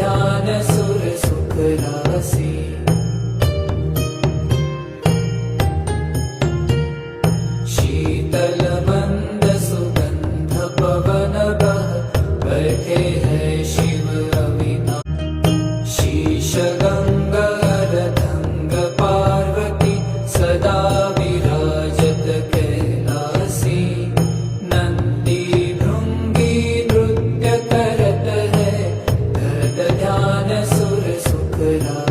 ध्यान सुर सुख राशि। शीतल मंद सुगंध पवन बह बैठे हैं शिव अविनाश। शीश गंगा अर्धंग पार्वती सदा विराजत कैलासी। नंदी भृंगी नृत्य करत है धर ध्यान सुर सुख राशि।